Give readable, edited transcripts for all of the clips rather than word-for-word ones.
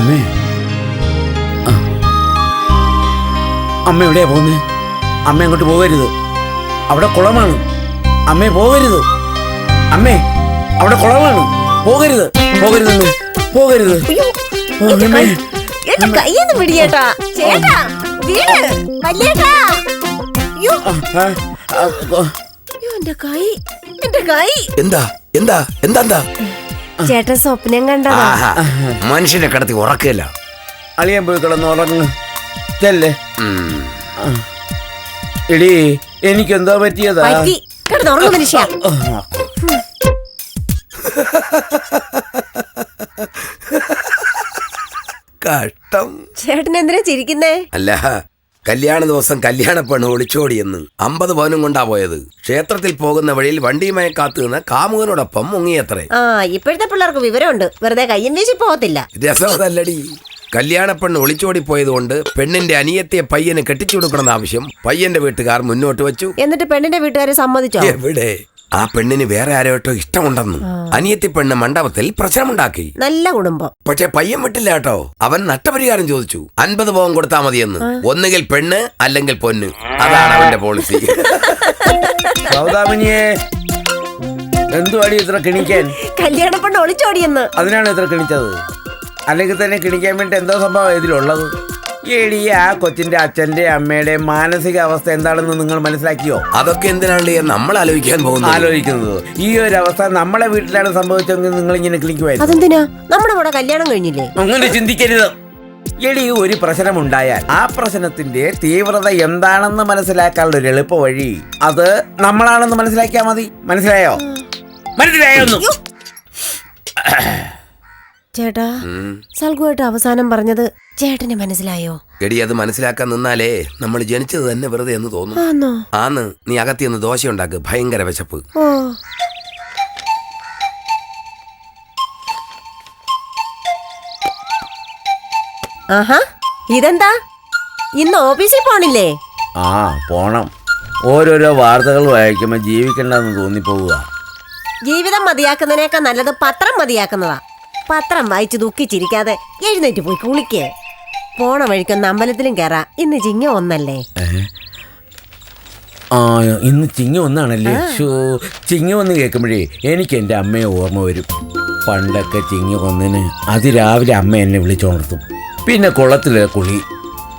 അമ്മേ, അമ്മ എവിടെയാ പോകുന്നേ? അമ്മ അങ്ങോട്ട് പോകരുത്, അവിടെ കുളമാണ്. അമ്മേ പോകരുത്, അമ്മേ അവിടെ കുളമാണ്. പോകരുത്, പോകരുത്, പോകരുത്. എന്റെ കൈയൊന്നും പിടിയേട്ടാ. ചേട്ടാ വീട് വല്യേട്ടാ. എന്റെ കൈ, എന്റെ കൈ. എന്താ എന്താ എന്താ എന്താ? ചേട്ടൻ സ്വപ്നം കണ്ടതാ. മനുഷ്യനെ കിടത്തി ഉറക്കില്ല. അളിയാൻ പോയി കിടന്ന് ഉറങ്ങ് ചെല്ലേ. എടീ എനിക്കെന്താ പറ്റിയതാ? കിടന്നുറങ്ങും മനുഷ്യ. കഷ്ടം. ചേട്ടൻ എന്തിനാ ചിരിക്കുന്നേ? അല്ല, കല്യാണ ദിവസം കല്യാണ പെണ്ണ് ഒളിച്ചോടിയെന്ന് 50 പവനും കൊണ്ടാ പോയത്. ക്ഷേത്രത്തിൽ പോകുന്ന വഴിയിൽ വണ്ടിയുമായി കാത്തു നിന്ന് കാമുകനോടൊപ്പം മുങ്ങിയത്രേ. ഇപ്പോഴത്തെ പിള്ളേർക്ക് വിവരമുണ്ട്, വെറുതെ കയ്യും വീശി പോകത്തില്ല. രസമതല്ലടി. കല്യാണ പെണ്ണ് ഒളിച്ചോടി പോയതുകൊണ്ട് പെണ്ണിന്റെ അനിയത്തിയെ പയ്യന് കെട്ടിച്ചു കൊടുക്കണമെന്ന ആവശ്യം പയ്യന്റെ വീട്ടുകാർ മുന്നോട്ട് വെച്ചു. എന്നിട്ട് പെണ്ണിന്റെ വീട്ടുകാരെ സമ്മതിച്ചോ? എവിടെ? ആ പെണ്ണിന് വേറെ ആരോട്ടോ ഇഷ്ടമുണ്ടെന്ന് അനിയത്തി പെണ്ണ് മണ്ഡപത്തിൽ പ്രശ്നമുണ്ടാക്കി. നല്ല കുടുംബം. പക്ഷെ പയ്യൻ വിട്ടില്ല കേട്ടോ. അവൻ നഷ്ടപരിഹാരം ചോദിച്ചു. 50 പവൻ കൊടുത്താ മതിയെന്ന്. ഒന്നുകിൽ പെണ്ണ് അല്ലെങ്കിൽ പൊന്ന്. അതാണ് അവന്റെ പോളിസി. സൗദാമിനിയെ, എന്തുവാടി ഇത്ര കിണിക്കാൻ? കല്യാണ പെണ്ണ് ഒളിച്ചോടിയെന്ന്. അതിനാണ് ഇത്ര കിണിച്ചത്? അല്ലെങ്കിൽ തന്നെ കിണിക്കാൻ വേണ്ടി എന്തോ സംഭവം ഇതിലുള്ളത്? എടി, ആ കൊച്ചിന്റെ അച്ഛന്റെ അമ്മയുടെ മാനസിക അവസ്ഥ എന്താണെന്ന് നിങ്ങൾ മനസ്സിലാക്കിയോ? അതൊക്കെ എന്തിനാണ് നമ്മൾ ആലോചിക്കുന്നത്? ഈ ഒരു അവസ്ഥ നമ്മളെ വീട്ടിലാണ് സംഭവിച്ചെങ്കിൽ നിങ്ങൾ ഇങ്ങനെ കിളിക്കുമായിരുന്നു. അതെന്തിനാ? നമ്മുടെ കൂടെ കല്യാണം കഴിഞ്ഞില്ലേ? അങ്ങനെ ചിന്തിക്കരുത്. എടി, ഒരു പ്രശ്നമുണ്ടായാൽ ആ പ്രശ്നത്തിന്റെ തീവ്രത എന്താണെന്ന് മനസ്സിലാക്കാനുള്ള ഒരു എളുപ്പ വഴി അത് നമ്മളാണെന്ന് മനസ്സിലാക്കിയാൽ മതി. മനസ്സിലായോ? മനസ്സിലായൊന്നും? ചേട്ടാ, സൽഗുവായിട്ട് അവസാനം പറഞ്ഞത് ചേട്ടന് മനസ്സിലായോ? എടി, അത് മനസ്സിലാക്കാൻ നിന്നാലേ നമ്മൾ ജനിച്ചത് തന്നെ വെറുതെ എന്ന് തോന്നും. ആന്ന്. നീ അകത്തിന്ന് ദോശ ഉണ്ടാക്ക്, ഭയങ്കര വിശപ്പ്. ആഹാ, ഇതെന്താ ഇന്ന് ഓഫീസിൽ പോണില്ലേ? പോണം. ഓരോരോ വാർത്തകൾ വായിക്കുമ്പോ ജീവിക്കണ്ടെന്ന് തോന്നിപ്പോവുക. ജീവിതം മതിയാക്കുന്നതിനേക്കാൾ നല്ലത് പത്രം മതിയാക്കുന്നതാ. പത്രം വായിച്ച് ദുഃഖിച്ചിരിക്കാതെ എഴുന്നേറ്റ് പോയി കുളിക്കേ. പോണ വഴിക്കൊന്ന് അമ്പലത്തിലും കയറാ. ഇന്ന് ചിങ്ങ ഒന്നല്ലേ? ഇന്ന് ചിങ്ങ ഒന്നാണല്ലേ? ചിങ്ങ ഒന്ന് കേൾക്കുമ്പോഴേ എനിക്ക് എൻ്റെ അമ്മയെ ഓർമ്മ വരും. പണ്ടൊക്കെ ചിങ്ങ ഒന്നിന് അതിരാവിലെ അമ്മ എന്നെ വിളിച്ചുണർത്തും. പിന്നെ കുളത്തിലെ കുളി.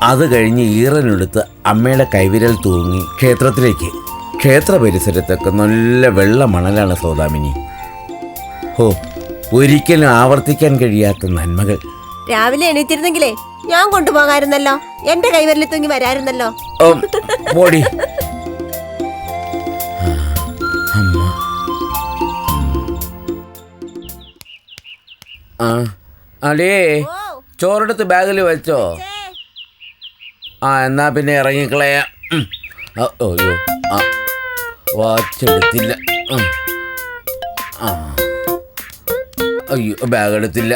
അത് കഴിഞ്ഞ് ഈറനെടുത്ത് അമ്മയുടെ കൈവിരൽ തൂങ്ങി ക്ഷേത്രത്തിലേക്ക്. ക്ഷേത്ര പരിസരത്തൊക്കെ നല്ല വെള്ള മണലാണ് സൗദാമിനി. ഒരിക്കലും ആവർത്തിക്കാൻ കഴിയാത്ത നന്മകൾ. രാവിലെ എണീറ്റിരുന്നെങ്കിലേ ഞാൻ കൊണ്ടുപോകാമായിരുന്നല്ലോ. എന്റെ കൈവരലിൽ തൂങ്ങി വരായിരുന്നല്ലോ. മോടി അടേ, ചോറെടുത്ത് ബാഗിൽ വെച്ചോ? എന്നാ പിന്നെ ഇറങ്ങിക്കളയാ. അയ്യോ, വാച്ചെടുത്തില്ല. അയ്യോ, ബാഗ് എടുത്തില്ല.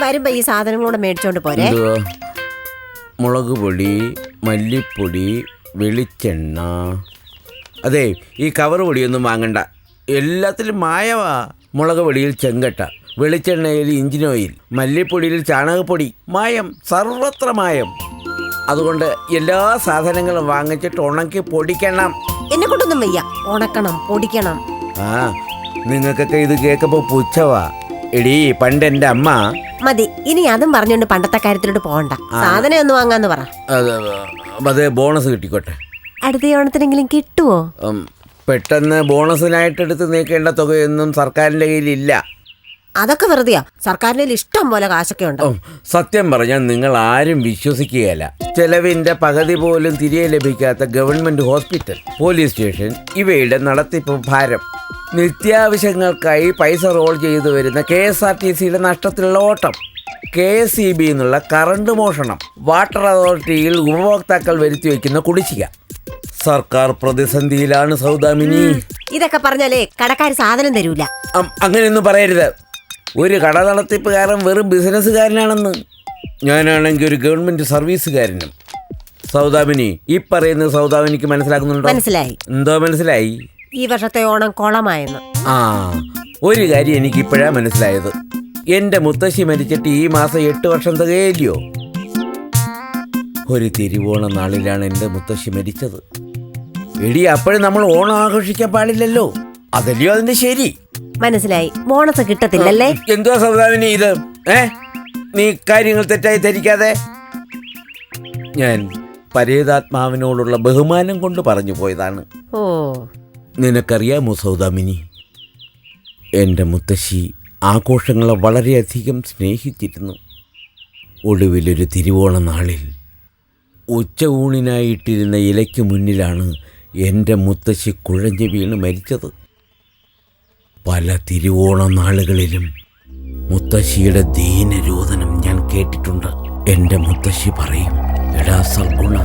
വരുമ്പോ ഈ സാധനങ്ങളൂടെ മേടിച്ചോണ്ട് പോരെ. മുളക് പൊടി, മല്ലിപ്പൊടി, വെളിച്ചെണ്ണ. അതെ, ഈ കവർ പൊടിയൊന്നും വാങ്ങണ്ട. എല്ലാത്തിലും മായവാ. മുളക് പൊടിയിൽ ചെങ്കട്ട, വെളിച്ചെണ്ണയിൽ ഇഞ്ചിൻ ഓയിൽ, മല്ലിപ്പൊടിയിൽ ചാണകപ്പൊടി. മായം, സർവത്ര മായം. അതുകൊണ്ട് എല്ലാ സാധനങ്ങളും വാങ്ങിച്ചിട്ട് ഉണക്കി പൊടിക്കണം. എന്നെ കൊണ്ടൊന്നും വയ്യ. ഉണക്കണം, പൊടിക്കണം. നിങ്ങൾക്കൊക്കെ ഇത് കേൾക്കുമ്പോ പുച്ഛവാ. എടീ, പണ്ട് എൻ്റെ അമ്മ. മതി, ഇനി അതും പറഞ്ഞോണ്ട് പണ്ടത്തെ കാര്യത്തിലോട്ട് പോകണ്ട. സാധനം ഒന്ന് വാങ്ങാന്ന് പറ. അതെ, ബോണസ് കിട്ടിക്കോട്ടെ. അടുത്ത ഓണത്തിനെങ്കിലും കിട്ടുവോ? പെട്ടെന്ന് ബോണസിനായിട്ട് എടുത്ത് നീക്കേണ്ട തുകയൊന്നും സർക്കാരിന്റെ കയ്യിലില്ല. അതൊക്കെ വെറുതെയാ. സർക്കാരിന്റെ ഇഷ്ടം പോലെ കാശൊക്കെ ഉണ്ട്. സത്യം പറഞ്ഞാൽ നിങ്ങൾ ആരും വിശ്വസിക്കുകയല്ല. ചെലവിന്റെ പകുതി പോലും തിരികെ ലഭിക്കാത്ത ഗവൺമെന്റ് ഹോസ്പിറ്റൽ, പോലീസ് സ്റ്റേഷൻ ഇവയുടെ നടത്തിപ്പ് ഭാരം. നിത്യാവശ്യങ്ങൾക്കായി പൈസ റോൾ ചെയ്തു വരുന്ന KSRTCയുടെ നഷ്ടത്തിലുള്ള ഓട്ടം, KSEB എന്നുള്ള കറണ്ട് മോഷണം, വാട്ടർ അതോറിറ്റിയിൽ ഉപഭോക്താക്കൾ വരുത്തി വയ്ക്കുന്ന കുടിശ്ശിക. സർക്കാർ പ്രതിസന്ധിയിലാണ് സൗദാമിനി. ഇതൊക്കെ പറഞ്ഞാലേ കടക്കാർ സാധനം തരൂല. അങ്ങനെയൊന്നും പറയരുത്. ഒരു കട നടത്തിപ്പുകാരൻ വെറും ബിസിനസ്സുകാരനാണെന്ന്. ഞാനാണെങ്കിൽ ഒരു ഗവൺമെന്റ് സർവീസുകാരനും. സൗദാമിനി, ഈ പറയുന്നത് സൗദാമിനിക്ക് മനസ്സിലാക്കുന്നുണ്ടോ? മനസ്സിലായി. എന്തോ മനസ്സിലായി? ഈ വർഷത്തെ ഓണം കോളമായെന്ന്. ഒരു കാര്യം എനിക്ക് ഇപ്പോഴാ മനസ്സിലായത്. എന്റെ മുത്തശ്ശി മരിച്ചിട്ട് ഈ മാസം 8 വർഷം തികയില്ലയോ? ഒരു തിരുവോണ നാളിലാണ് എന്റെ മുത്തശ്ശി മരിച്ചത്. എടി, അപ്പോഴും നമ്മൾ ഓണം ആഘോഷിക്കാൻ പാടില്ലല്ലോ. അതല്ലയോ അതിന്റെ ശരി. മനസ്സിലായി. ബോണസ് കിട്ടത്തില്ലല്ലേ? എന്തുവാ സൗദാമിനി ഇത്? നീ കാര്യങ്ങൾ തെറ്റായി ധരിക്കാതെ. ഞാൻ പരേതാത്മാവിനോടുള്ള ബഹുമാനം കൊണ്ട് പറഞ്ഞു പോയതാണ്. ഓ, നിനക്കറിയാമോ സൗദാമിനി, എൻ്റെ മുത്തശ്ശി ആഘോഷങ്ങളെ വളരെയധികം സ്നേഹിച്ചിരുന്നു. ഒടുവിലൊരു തിരുവോണ നാളിൽ ഉച്ച ഊണിനായിട്ടിരുന്ന ഇലയ്ക്ക് മുന്നിലാണ് എൻ്റെ മുത്തശ്ശി കുഴഞ്ഞു വീണ് മരിച്ചത്. പല തിരുവോണ നാളുകളിലും മുത്തശ്ശിയുടെ ദീനരോധനം ഞാൻ കേട്ടിട്ടുണ്ട്. എൻ്റെ മുത്തശ്ശി പറയും, എടാ സൽഗുണ,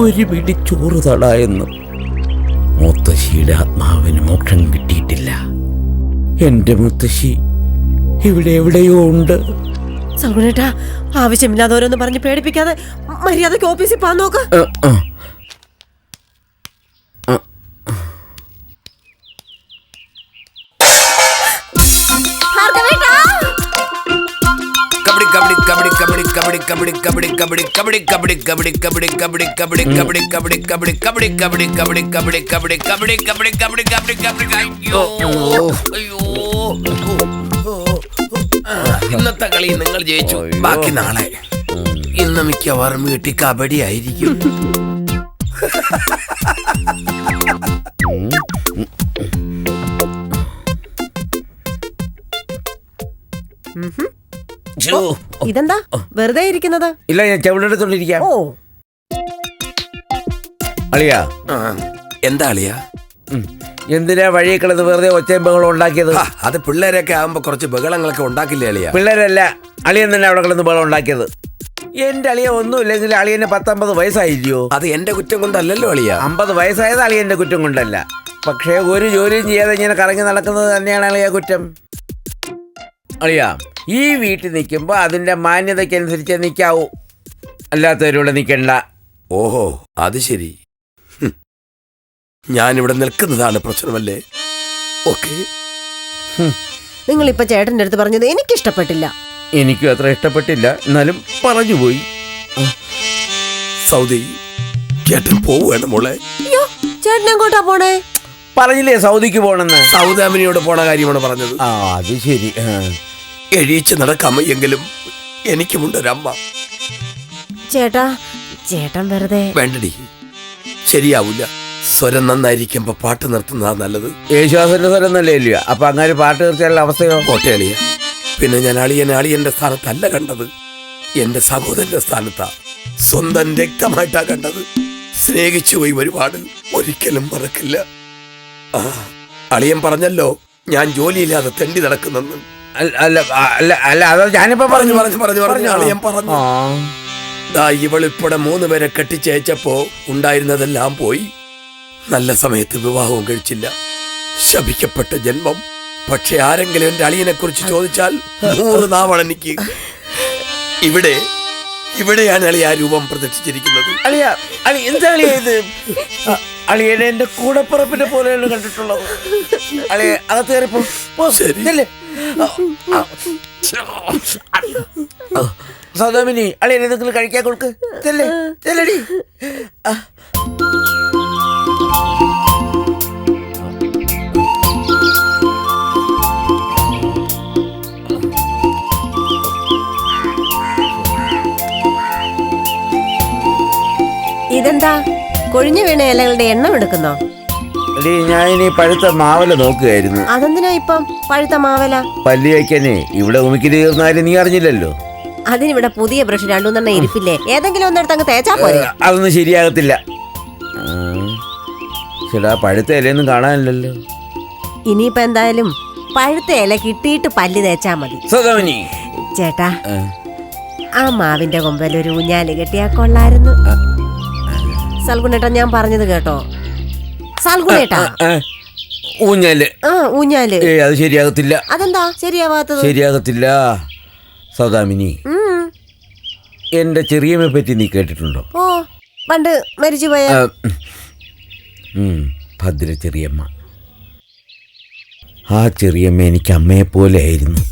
ഒരു പിടി ചോറ് തട എന്ന്. മുത്തശ്ശിയുടെ ആത്മാവിന് മോക്ഷം കിട്ടിയിട്ടില്ല. എൻ്റെ മുത്തശ്ശി ഇവിടെ എവിടെയോ ഉണ്ട്. സൽഗുണേട്ടാ, ആവശ്യമില്ലാതെ ഓരോന്ന് പറഞ്ഞ് പേടിപ്പിക്കാതെ മര്യാദക്ക് ഓഫീസിൽ പോകാൻ നോക്ക്. ഇന്നത്തെ കളി നിങ്ങൾ ജയിച്ചു. ബാക്കി നാളെ. ഇന്ന് മിക്കവാറും വീട്ടിൽ കബഡി ആയിരിക്കും. ഇതെന്താ വെറുതെ ഇരിക്കുന്നത്? ഇല്ല, ഞാൻ ചെവിടെടുത്തോണ്ടിരിക്കാം. ഓ, അളിയാ. എന്താ അളിയാ? എന്തിനാ വഴിയെ കിടന്ന് വെറുതെ ഒച്ചയും ബഹളം ഉണ്ടാക്കിയത്? അത് പിള്ളേരൊക്കെ ആവുമ്പോ കുറച്ച് ബഹളങ്ങളൊക്കെ ഉണ്ടാക്കില്ലേ അളിയാ? പിള്ളേരല്ല, അളിയൻ തന്നെ അവിടെ കിടന്ന് ബഹളം ഉണ്ടാക്കിയത്. എന്റെ അളിയ ഒന്നുമില്ലെങ്കിൽ അളിയന് 19 വയസ്സായില്ലയോ? അത് എന്റെ കുറ്റം കൊണ്ടല്ലല്ലോ അളിയാ. 50 വയസ്സായത് അളിയന്റെ കുറ്റം കൊണ്ടല്ല. പക്ഷേ ഒരു ജോലിയും ചെയ്യാതെ ഇങ്ങനെ കറങ്ങി നടക്കുന്നത് തന്നെയാണ് അളിയ കുറ്റം. അളിയ, ഈ വീട്ടിൽ നിൽക്കുമ്പോൾ അതിന്റെ മാന്യതയ്ക്കനുസരിച്ച് നിൽക്കാവൂ, അല്ലാത്തവരോട് നിൽക്കണ്ട. ഓഹോ, അത് ശരി. ഞാനിവിടെ നിൽക്കുന്നതാണ് പ്രശ്നമല്ലേ? ഓക്കെ. നിങ്ങളിപ്പോ ചേട്ടന്റെ അടുത്ത് പറഞ്ഞത് എനിക്കിഷ്ടപ്പെട്ടില്ല. എനിക്കും അത്ര ഇഷ്ടപ്പെട്ടില്ല, എന്നാലും പറഞ്ഞു പോയി. സൗദി, ചേട്ടൻ പോവുകയാണ് മോളെ. അയ്യോ, ചേട്ടൻ എങ്ങോട്ടാ പോണേ? പറഞ്ഞില്ലേ സൗദിക്ക് പോണെന്ന്. സൗദാമിനിയോട് പോണ കാര്യമാണ് പറഞ്ഞത്. ആ, അത് ശരി. എഴീച്ച് നടക്കാമെങ്കിലും എനിക്കുമുണ്ടൊരമ്മ. ചേട്ടാ, ചേട്ടൻ വെറുതെ. വേണ്ടടി, ശരിയാവൂല. സ്വരം നന്നായിരിക്കുമ്പോ പാട്ട് നിർത്തുന്നതാ നല്ലത്. യേശുദാസന്റെ സ്വരം നല്ല ഇല്ല. അപ്പൊ അങ്ങനെ പാട്ട് തീർച്ചയായുള്ള അവസ്ഥയോ? കോട്ടയളിയ. പിന്നെ ഞാൻ അളിയന്റെ സ്ഥാനത്തല്ല കണ്ടത്, എന്റെ സഹോദരന്റെ സ്ഥാനത്താ. സ്വന്തം രക്തമായിട്ടാ കണ്ടത്. സ്നേഹിച്ചു പോയി ഒരുപാട്, ഒരിക്കലും മറക്കില്ല. അളിയൻ പറഞ്ഞല്ലോ ഞാൻ ജോലിയില്ലാതെ തെണ്ടി നടക്കുന്നെന്ന്. ഞാനിപ്പോ പറഞ്ഞു അളിയൻ പറഞ്ഞു. ഇവളിപ്പോടെ 3 പേരെ കെട്ടിച്ചയച്ചപ്പോ ഉണ്ടായിരുന്നതെല്ലാം പോയി. നല്ല സമയത്ത് വിവാഹവും കഴിച്ചില്ല. ശപിക്കപ്പെട്ട ജന്മം. പക്ഷെ ആരെങ്കിലും എന്റെ അളിയനെ കുറിച്ച് ചോദിച്ചാൽ 100 നാവാണ് എനിക്ക്. ഇവിടെയാണ് അളിയ ആ രൂപം പ്രദർശിച്ചിരിക്കുന്നത്. അളിയനെ എന്റെ കൂടപ്പുറപ്പിനെ പോലെയാണ് കണ്ടിട്ടുള്ളത്. അളിയ അകത്ത് കയറിപ്പോ. സൗദാമിനി, അളിയനെ എന്തെങ്കിലും കഴിക്കാൻ കൊടുക്ക്. ചെല്ലടി. ഇതെന്താ കൊഴിഞ്ഞു വീണ ഇലകളുടെ എണ്ണം എടുക്കുന്നോ? ഞാൻ ഇനി പഴുത്ത മാവല നോക്കുകയായിരുന്നു. അതെന്തിനാ ഇപ്പം പഴുത്ത മാവല? പല്ലി വയ്ക്കാനേ. ഇവിടെ ഉമിക്ക് തീർന്നാലും നീ അറിഞ്ഞില്ലല്ലോ. അതിനിവിടെ പുതിയ ബ്രഷ് 2-3 ഇരിപ്പില്ലേ? ഏതെങ്കിലും ഒന്നെടുത്ത് അങ്ങ് തേച്ചാ പോരെ? അതൊന്നും ശരിയാകത്തില്ല. ചേട്ടാ, പഴുത്ത ഇലയൊന്നും കാണാനില്ലല്ലോ. ഇനിയിപ്പോ എന്തായാലും പഴുത്ത ഇല കിട്ടിയിട്ട് പല്ല് തേച്ചാ മതി. സൗദാമിനി, ചേട്ടാ, ആ മാവിന്റെ കൊമ്പൽ ഒരു ഊഞ്ഞാല് കെട്ടിയാ കൊള്ളായിരുന്നു. സൽഗുണേട്ടാ, ഞാൻ പറഞ്ഞത് കേട്ടോ? സൽഗുണേട്ടാ, ഊഞ്ഞാല്. ഊഞ്ഞാല്. അത് ശരിയാകത്തില്ല. അതെന്താ ശരിയാവാത്തത്? ശരിയാകത്തില്ല സൗദാമിനി. എന്റെ ചെറിയമ്മയെ പറ്റി നീ കേട്ടിട്ടുണ്ടോ? ഓ, പണ്ട് മരിച്ചുപോയ ഭദ്ര ചെറിയമ്മ. ആ ചെറിയമ്മ എനിക്ക് അമ്മയെ പോലെ ആയിരുന്നു.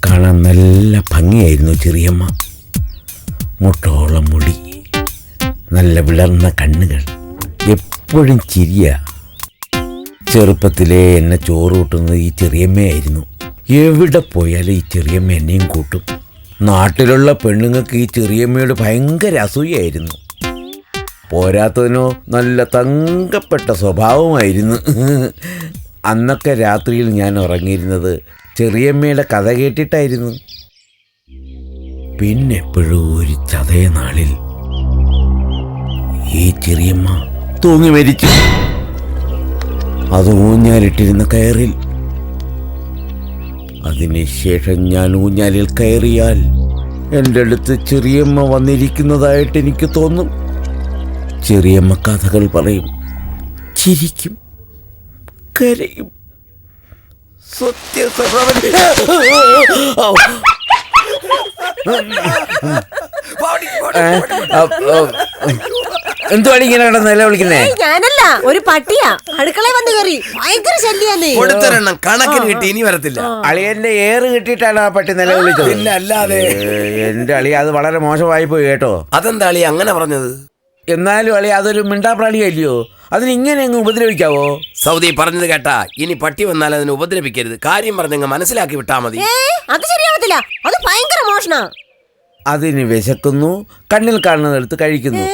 കാണാൻ നല്ല ഭംഗിയായിരുന്നു ചെറിയമ്മ. മുട്ടോളം മുടി, നല്ല വിളർന്ന കണ്ണുകൾ, എപ്പോഴും ചിരിയ. ചെറുപ്പത്തിലേ എന്നെ ചോറ് കൂട്ടുന്നത് ഈ ചെറിയമ്മയായിരുന്നു. എവിടെ പോയാലും ഈ ചെറിയമ്മ എന്നെയും കൂട്ടും. നാട്ടിലുള്ള പെണ്ണുങ്ങൾക്ക് ഈ ചെറിയമ്മയോട് ഭയങ്കര അസൂയായിരുന്നു. പോരാത്തതിനോ നല്ല തങ്കപ്പെട്ട സ്വഭാവമായിരുന്നു. അന്നൊക്കെ രാത്രിയിൽ ഞാൻ ഉറങ്ങിയിരുന്നത് ചെറിയമ്മയുടെ കഥ കേട്ടിട്ടായിരുന്നു. പിന്നെ എപ്പോഴും ഒരു ചതയ നാളിൽ ഈ ചെറിയമ്മ തൂങ്ങി മരിച്ചു. അത് ഊഞ്ഞാലിട്ടിരുന്ന കയറിൽ. അതിനുശേഷം ഞാൻ ഊഞ്ഞാലിൽ കയറിയാൽ എൻ്റെ അടുത്ത് ചെറിയമ്മ വന്നിരിക്കുന്നതായിട്ട് എനിക്ക് തോന്നും. ചെറിയമ്മ കഥകൾ പറയും, ചിരിക്കും, കരയും. എന്തുവാണ് ഇങ്ങനെ നിലവിളിക്കുന്നേ? ഞാനല്ല, ഒരു പട്ടിയാ അടുക്കളയിൽ വന്ന് കയറി. ഭയങ്കര ശല്യാന്നേ. കൊടുത്തൊരെണ്ണം കണക്കിന് കിട്ടി, ഇനി വരത്തില്ല. അളിയന്റെ ഏറ് കിട്ടിയിട്ടാണ് ആ പട്ടി നിലവിളിച്ചത്. പിന്നെ അല്ലാതെ. എന്റെ അളിയ അത് വളരെ മോശമായി പോയി കേട്ടോ. അതെന്താ അളിയ അങ്ങനെ പറഞ്ഞത്? എന്നാലും അളിയ അതൊരു മിണ്ടാപ്രാണിയല്ലയോ, അതിന് ഇങ്ങനെ അങ്ങ് ഉപദ്രവിക്കാവോ? സൗദി പറഞ്ഞത് കേട്ടാ, ഇനി പട്ടി വന്നാൽ അതിനെ ഉപദ്രവിക്കരുത്. കാര്യം പറഞ്ഞങ്ങ് മനസ്സിലാക്കി വിട്ടാ മതി. അത് ശരിയാവത്തില്ല, അത് ഭയങ്കര മോഷണ. അതിന് വിശക്കുന്നു, കണ്ണിൽ കാണുന്നത് എടുത്ത് കഴിക്കുന്നു.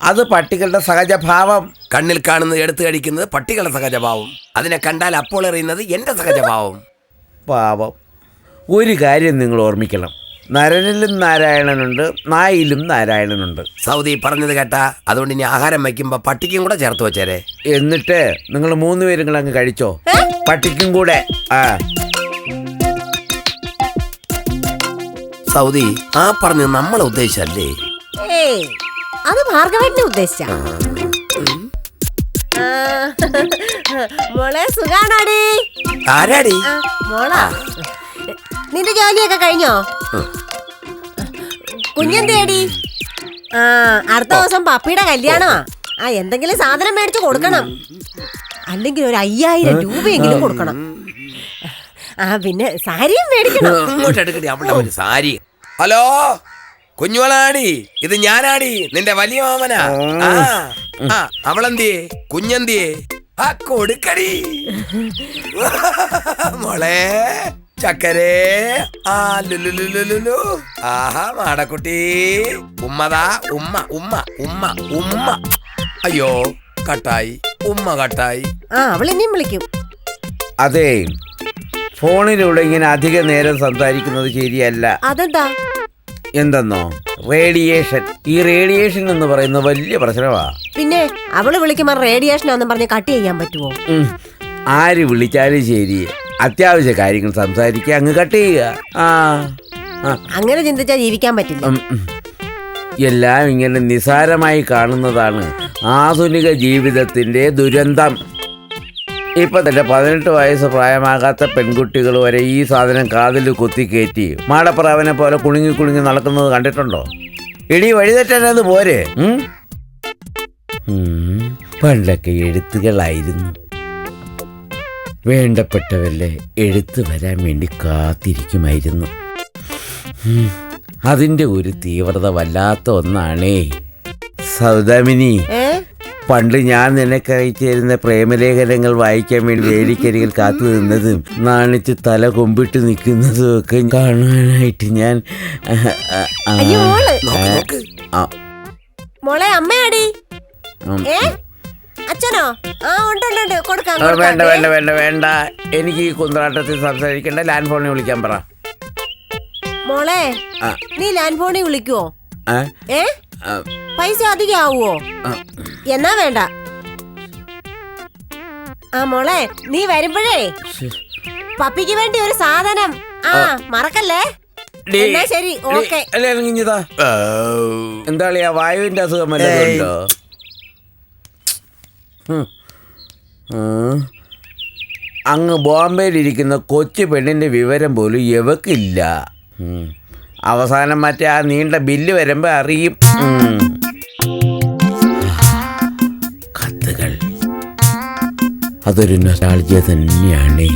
അത് പട്ടികളുടെ സഹജഭാവം. കണ്ണിൽ കാണുന്നത് എടുത്ത് കഴിക്കുന്നത് പട്ടികളുടെ സഹജഭാവം. അതിനെ കണ്ടാൽ അപ്പോൾ എറിയുന്നത് എന്റെ സഹജഭാവം. പാവം. ഒരു കാര്യം നിങ്ങൾ ഓർമ്മിക്കണം, നരനിലും നാരായണനുണ്ട്, നായിലും നാരായണനുണ്ട്. സൗദി പറഞ്ഞത് കേട്ടാ, അതുകൊണ്ട് ഇനി ആഹാരം വയ്ക്കുമ്പോ പട്ടിക്കും കൂടെ ചേർത്ത് വെച്ചേരെ. എന്നിട്ട് നിങ്ങൾ 3 പേരും കൂടെ അങ്ങ് കഴിച്ചോ, പട്ടിക്കും കൂടെ. സൗദി ആ പറഞ്ഞത് നമ്മളെ ഉദ്ദേശിച്ചല്ലേ? അത് ഭാർഗവേട്ടനെ ഉദ്ദേശിച്ച. മോളെ സുഖാണോടി? ആരാടി? മോളാ, നിന്റെ ജോലിയൊക്കെ കഴിഞ്ഞോ? കുഞ്ഞെന്തേടി? അടുത്ത ദിവസം പപ്പിയുടെ കല്യാണമാ. എന്തെങ്കിലും സാധനം മേടിച്ചു കൊടുക്കണം, അല്ലെങ്കിൽ ഒരു 5000 രൂപയെങ്കിലും കൊടുക്കണം. പിന്നെ സാരിയും മേടിക്കണം. അവളുടെ സാരി. ഹലോ കുഞ്ഞുവളാടി, ഇത് ഞാനാടി, നിന്റെ വലിയ മാമനാ. അവളെന്തിയേ? കുഞ്ഞെന്തിയേ? ആ കൊടുക്കടി മോളെ ചക്കരേ. ആ ലുലുലുലുലു. ആഹാ മാടക്കുട്ടി, ഉമ്മതാ ഉമ്മ ഉമ്മ ഉമ്മ ഉമ്മ. അയ്യോ കട്ടായി, ഉമ്മ കട്ടായി. അവളിനെയും വിളിക്കും. അതെ, ഫോണിലൂടെ ഇങ്ങനെ അധിക നേരം സംസാരിക്കുന്നത് ശരിയല്ല. അതെന്താ? എന്തെന്നോ, റേഡിയേഷൻ. ഈ റേഡിയേഷൻ എന്ന് പറയുന്ന വലിയ പ്രശ്നമാ. പിന്നെ അവള് വിളിക്കുമ്പോ റേഡിയേഷൻ ആണെന്ന് പറഞ്ഞ് കട്ട് ചെയ്യാൻ പറ്റുമോ? ആര് വിളിച്ചാലും ശരി, അത്യാവശ്യ കാര്യങ്ങൾ സംസാരിക്കുക, അങ്ങ് കട്ട് ചെയ്യുക. അങ്ങനെ ചിന്തിച്ചാൽ ജീവിക്കാൻ പറ്റില്ല. എല്ലാം ഇങ്ങനെ നിസാരമായി കാണുന്നതാണ് ആധുനിക ജീവിതത്തിന്റെ ദുരന്തം. ഇപ്പൊ തന്നെ 18 വയസ്സ് പ്രായമാകാത്ത പെൺകുട്ടികൾ വരെ ഈ സാധനം കാതിൽ കുത്തിക്കയറ്റി മാടപ്രാവനെ പോലെ കുണുങ്ങി കുണുങ്ങി നടക്കുന്നത് കണ്ടിട്ടുണ്ടോ? ഇടി വഴിതെറ്റാനത് പോരെ. പണ്ടൊക്കെ എഴുത്തുകളായിരുന്നു. വേണ്ടപ്പെട്ടവല്ലേ എഴുത്ത് വരാൻ വേണ്ടി കാത്തിരിക്കുമായിരുന്നു. അതിന്റെ ഒരു തീവ്രത വല്ലാത്ത ഒന്നാണേ സൗദാമിനി. പണ്ട് ഞാൻ നിനക്ക് അയച്ചു തരുന്ന പ്രേമലേഖനങ്ങൾ വായിക്കാൻ വേണ്ടി വേലിക്കരികിൽ കാത്തു നിന്നതും നാണിച്ച് തല കൊമ്പിട്ട് നിൽക്കുന്നതും ഒക്കെ കാണാനായിട്ട് ഞാൻ. മോളെ അമ്മയാടി? അച്ഛനോ? വേണ്ട വേണ്ട വേണ്ട വേണ്ട, എനിക്ക് ഈ കുന്ത്രാട്ടത്തിൽ സംസാരിക്കണ്ട. ലാൻഡ് ഫോണിൽ വിളിക്കാൻ പറ. മോളെ നീ ലാൻഡ് ഫോണിൽ വിളിക്കുവോ? പൈസ അധികം ആവുമോ? എന്നാ വേണ്ട. മോളെ നീ വരുമ്പോഴേ പപ്പിക്ക് വേണ്ടി ഒരു സാധനം മറക്കല്ലേ. എന്നാ ശരി, ഓക്കെ. എന്താ വായുവിന്റെ അസുഖം വല്ലതുണ്ടോ? അങ്ങ് ബോംബെയിലിരിക്കുന്ന കൊച്ചു പെണ്ണിന്റെ വിവരം പോലും എവക്കില്ല. അവസാനം മറ്റേ ആ നീണ്ട ബില്ല് വരുമ്പോ അറിയും. കത്തുകൾ അതൊരു നൊസ്റ്റാൾജിയ തന്നെയാണ്.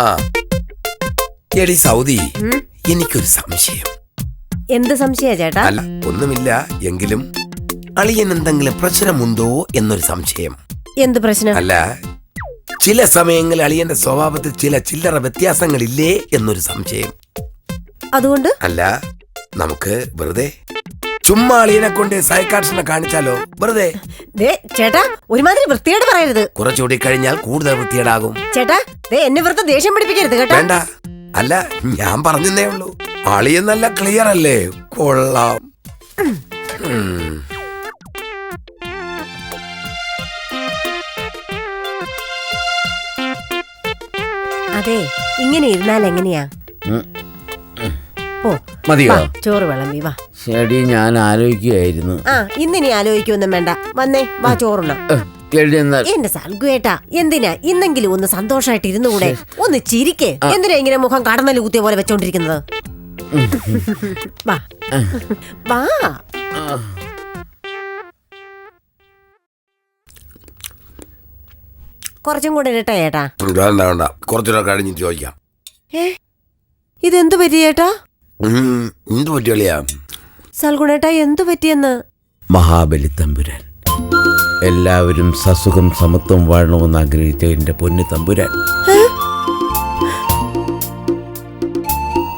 ആ എടി സൗദി, ഉം? എനിക്കൊരു സംശയം. എന്ത് സംശയ ചേട്ടാ? അല്ല, ഒന്നുമില്ല. എങ്കിലും അളിയൻ എന്തെങ്കിലും പ്രശ്നമുണ്ടോ എന്നൊരു സംശയം. എന്ത് പ്രശ്നം? അല്ല, ചില സമയങ്ങളിൽ അളിയന്റെ സ്വഭാവത്തിൽ ചില ചില്ലറ വ്യത്യാസങ്ങളില്ലേ എന്നൊരു സംശയം. അതുകൊണ്ട് അല്ല, നമുക്ക് വെറുതെ ചുമ്മാ അളിയനെ കൊണ്ട് സൈക്കാട്രിസ്റ്റിനെ കാണിച്ചാലോ? വെറുതെ. ദേ ചേട്ടാ, ഒരുമാതിരി വൃത്തിയോട് പറയരുത്. കുറച്ചുകൂടി കഴിഞ്ഞാൽ കൂടുതൽ വൃത്തിയേടാകും. ചേട്ടാ, ദേ എന്നെ വെറുതെ ദേഷ്യം പിടിപ്പിക്കരുത് കേട്ടോ. വേണ്ട. അല്ല, ഞാൻ പറഞ്ഞേ ഉള്ളൂ. അളിയൻ നല്ല ക്ലിയർ അല്ലേ? കൊള്ളാം. ഉം. അതെ, ഇങ്ങനെ ഇരുന്നാൽ എങ്ങനെയാ? ഓ മതിയോ? വാ, ചോറ് വിളമ്പി വാ. ശരി, ഞാൻ ആലോചിക്കുകയായിരുന്നു. ആ, ഇന്നിനി ആലോചിക്കൊന്നും വേണ്ട. വന്നേ, വാ ചോറുണ്ണ. എഴുതിയെന്നാൽ എന്റെ സൽഗുവേട്ടാ, എന്തിനാ ഇന്നെങ്കിലും ഒന്ന് സന്തോഷമായിട്ട് ഇരുന്നുകൂടെ? ഒന്ന് ചിരിക്കേ. എന്തിനാ ഇങ്ങനെ മുഖം കടന്നല് കുത്തിയ പോലെ വെച്ചോണ്ടിരിക്കുന്നത്? വാ വാ. കുറച്ചും കൂടെ ഇരട്ടാ ചേട്ടാ. വേണ്ട വേണ്ട, കുറച്ചുകൂടെ കഴിഞ്ഞിട്ട് ചോദിക്കാം. ഇതെന്തു പറ്റി ചേട്ടാ? എന്ത് പറ്റിയ സൽഗുണേട്ടാ, എന്തു പറ്റിയെന്ന്? മഹാബലി തമ്പുരാൻ, എല്ലാവരും സസുഖം സമത്വം വാഴണമെന്ന് ആഗ്രഹിച്ച എന്റെ പൊന്നു തമ്പുരാൻ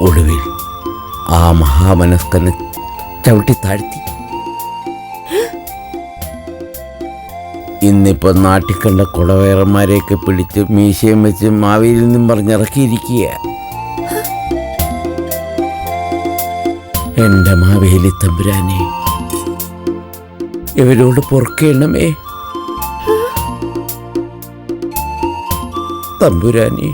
ഒടുവിൽ ആ മഹാമനസ്കനെ ചവിട്ടി താഴ്ത്തി. ഇന്നിപ്പോ നാട്ടിക്കണ്ട കുടവേറന്മാരെയൊക്കെ പിടിച്ച് മീശയും വെച്ച് മാവിയിൽ നിന്നും പറഞ്ഞിറക്കിയിരിക്കുക. എന്റെ മാവേലി തമ്പുരാനെ, ഇവരോട് പൊറുക്കേണമേ തമ്പുരാനെ.